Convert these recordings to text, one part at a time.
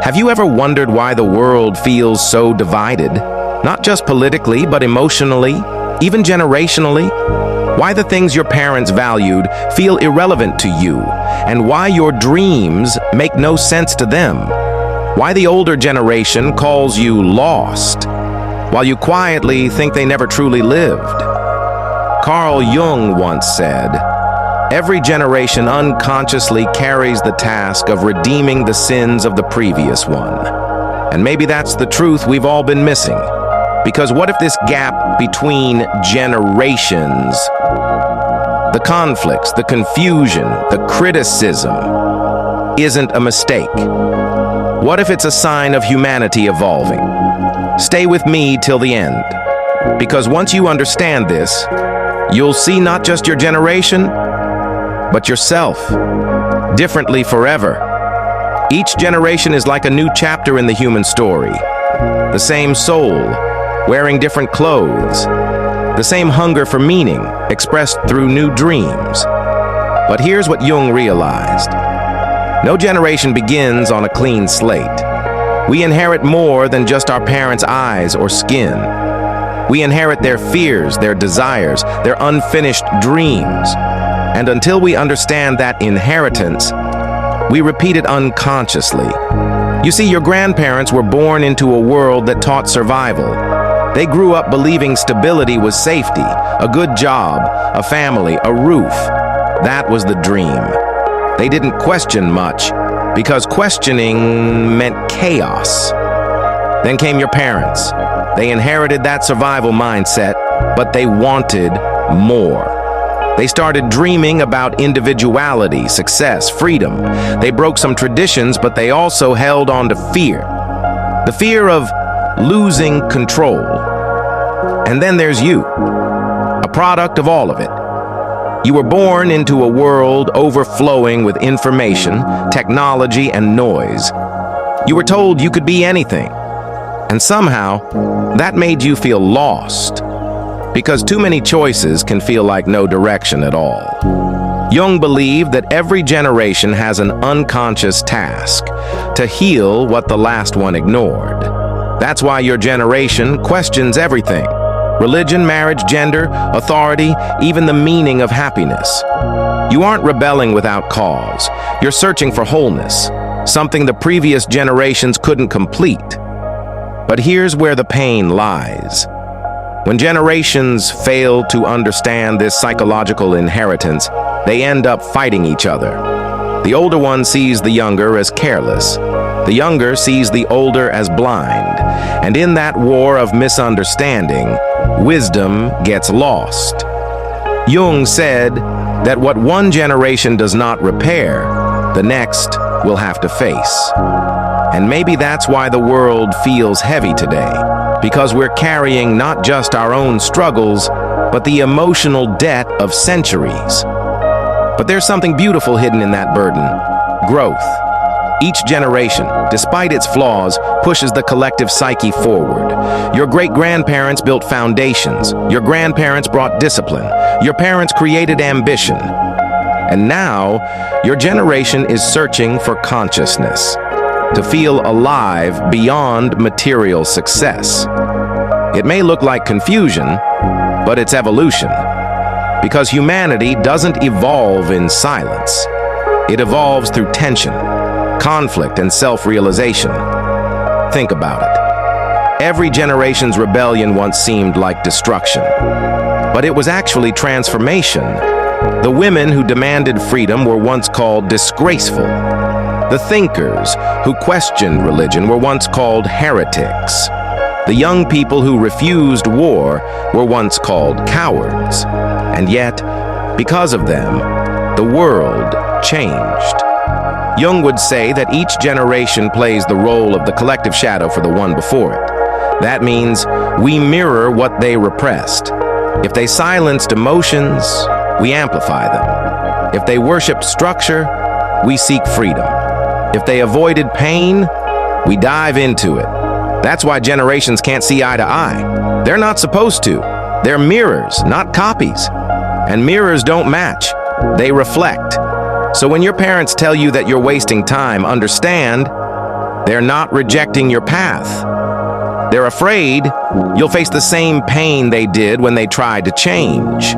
Have you ever wondered why the world feels so divided? Not just politically, but emotionally, even generationally? Why the things your parents valued feel irrelevant to you, and why your dreams make no sense to them? Why the older generation calls you lost, while you quietly think they never truly lived? Carl Jung once said, "Every generation unconsciously carries the task of redeeming the sins of the previous one." And maybe that's the truth we've all been missing. Because what if this gap between generations, the conflicts, the confusion, the criticism, isn't a mistake? What if it's a sign of humanity evolving? Stay with me till the end. Because once you understand this, you'll see not just your generation, but yourself, differently forever. Each generation is like a new chapter in the human story. The same soul, wearing different clothes. The same hunger for meaning, expressed through new dreams. But here's what Jung realized. No generation begins on a clean slate. We inherit more than just our parents' eyes or skin. We inherit their fears, their desires, their unfinished dreams. And until we understand that inheritance, we repeat it unconsciously. You see, your grandparents were born into a world that taught survival. They grew up believing stability was safety, a good job, a family, a roof. That was the dream. They didn't question much, because questioning meant chaos. Then came your parents. They inherited that survival mindset, but they wanted more. They started dreaming about individuality, success, freedom. They broke some traditions, but they also held on to fear. The fear of losing control. And then there's you, a product of all of it. You were born into a world overflowing with information, technology, and noise. You were told you could be anything. And somehow, that made you feel lost. Because too many choices can feel like no direction at all. Jung believed that every generation has an unconscious task to heal what the last one ignored. That's why your generation questions everything. Religion, marriage, gender, authority, even the meaning of happiness. You aren't rebelling without cause. You're searching for wholeness, something the previous generations couldn't complete. But here's where the pain lies. When generations fail to understand this psychological inheritance, they end up fighting each other. The older one sees the younger as careless. The younger sees the older as blind. And in that war of misunderstanding, wisdom gets lost. Jung said that what one generation does not repair, the next will have to face. And maybe that's why the world feels heavy today. Because we're carrying not just our own struggles, but the emotional debt of centuries. But there's something beautiful hidden in that burden: growth. Each generation, despite its flaws, pushes the collective psyche forward. Your great-grandparents built foundations. Your grandparents brought discipline. Your parents created ambition. And now, your generation is searching for consciousness, to feel alive beyond material success. It may look like confusion, but it's evolution. Because humanity doesn't evolve in silence. It evolves through tension, conflict, and self-realization. Think about it. Every generation's rebellion once seemed like destruction, but it was actually transformation. The women who demanded freedom were once called disgraceful. The thinkers who questioned religion were once called heretics. The young people who refused war were once called cowards. And yet, because of them, the world changed. Jung would say that each generation plays the role of the collective shadow for the one before it. That means we mirror what they repressed. If they silenced emotions, we amplify them. If they worshiped structure, we seek freedom. If they avoided pain, we dive into it. That's why generations can't see eye to eye. They're not supposed to. They're mirrors, not copies. And mirrors don't match. They reflect. So when your parents tell you that you're wasting time, understand, They're not rejecting your path. They're afraid you'll face the same pain they did when they tried to change.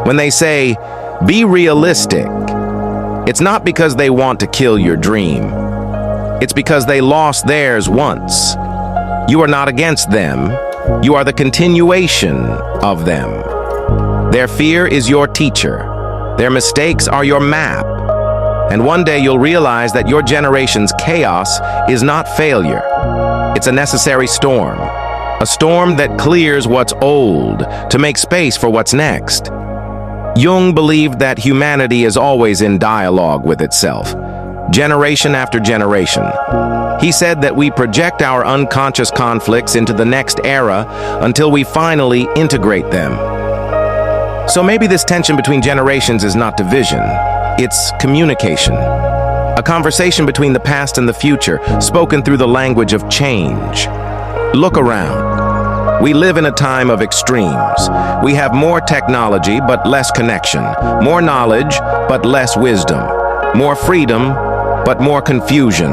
When they say, "Be realistic," it's not because they want to kill your dream. It's because they lost theirs once. You are not against them. You are the continuation of them. Their fear is your teacher. Their mistakes are your map. And one day you'll realize that your generation's chaos is not failure. It's a necessary storm. A storm that clears what's old to make space for what's next. Jung believed that humanity is always in dialogue with itself, generation after generation. He said that we project our unconscious conflicts into the next era until we finally integrate them. So maybe this tension between generations is not division, it's communication. A conversation between the past and the future, spoken through the language of change. Look around. We live in a time of extremes. We have more technology, but less connection. More knowledge, but less wisdom. More freedom, but more confusion.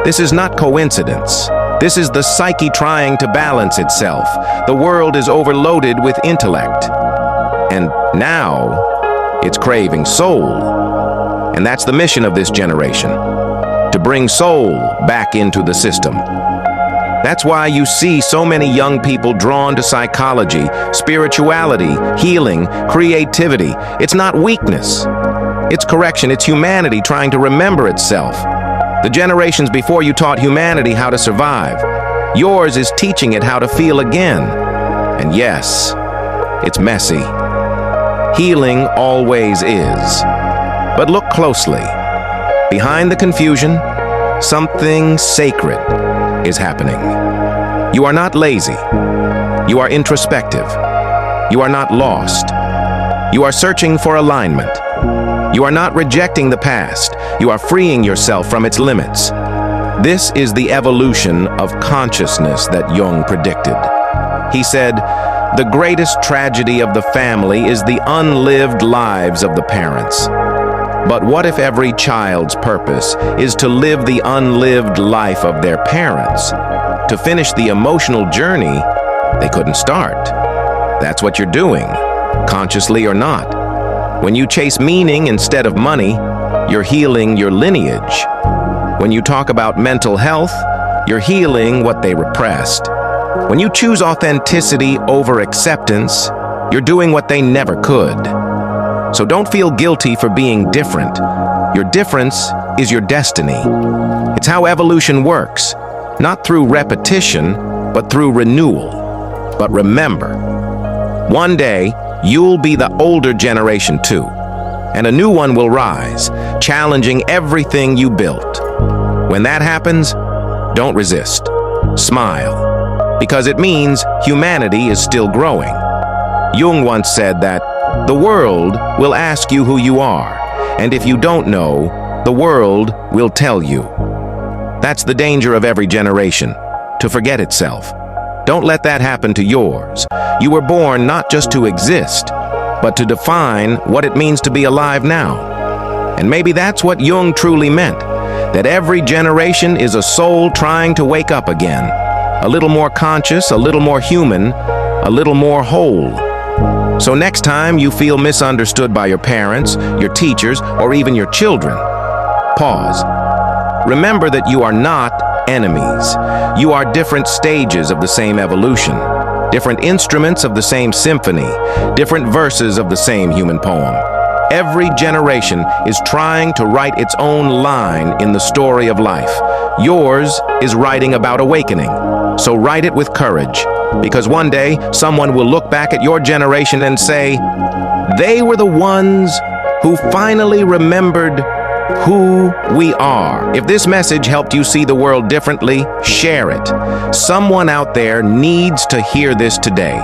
This is not coincidence. This is the psyche trying to balance itself. The world is overloaded with intellect. And now, it's craving soul. And that's the mission of this generation, to bring soul back into the system. That's why you see so many young people drawn to psychology, spirituality, healing, creativity. It's not weakness. It's correction. It's humanity trying to remember itself. The generations before you taught humanity how to survive. Yours is teaching it how to feel again. And yes, it's messy. Healing always is. But look closely. Behind the confusion, something sacred is happening. You are not lazy. You are introspective. You are not lost. You are searching for alignment. You are not rejecting the past. You are freeing yourself from its limits. This is the evolution of consciousness that Jung predicted. He said, "The greatest tragedy of the family is the unlived lives of the parents." But what if every child's purpose is to live the unlived life of their parents, to finish the emotional journey they couldn't start? That's what you're doing, consciously or not. When you chase meaning instead of money, you're healing your lineage. When you talk about mental health, you're healing what they repressed. When you choose authenticity over acceptance, you're doing what they never could. So don't feel guilty for being different. Your difference is your destiny. It's how evolution works, not through repetition, but through renewal. But remember, one day you'll be the older generation too, and a new one will rise, challenging everything you built. When that happens, don't resist. Smile, because it means humanity is still growing. Jung once said that the world will ask you who you are, and if you don't know, the world will tell you. That's the danger of every generation, to forget itself. Don't let that happen to yours. You were born not just to exist, but to define what it means to be alive now. And maybe that's what Jung truly meant, that every generation is a soul trying to wake up again. A little more conscious, a little more human, a little more whole. So next time you feel misunderstood by your parents, your teachers, or even your children, pause. Remember that you are not enemies. You are different stages of the same evolution, different instruments of the same symphony, different verses of the same human poem. Every generation is trying to write its own line in the story of life. Yours is writing about awakening, so write it with courage. Because one day, someone will look back at your generation and say, they were the ones who finally remembered who we are. If this message helped you see the world differently, share it. Someone out there needs to hear this today.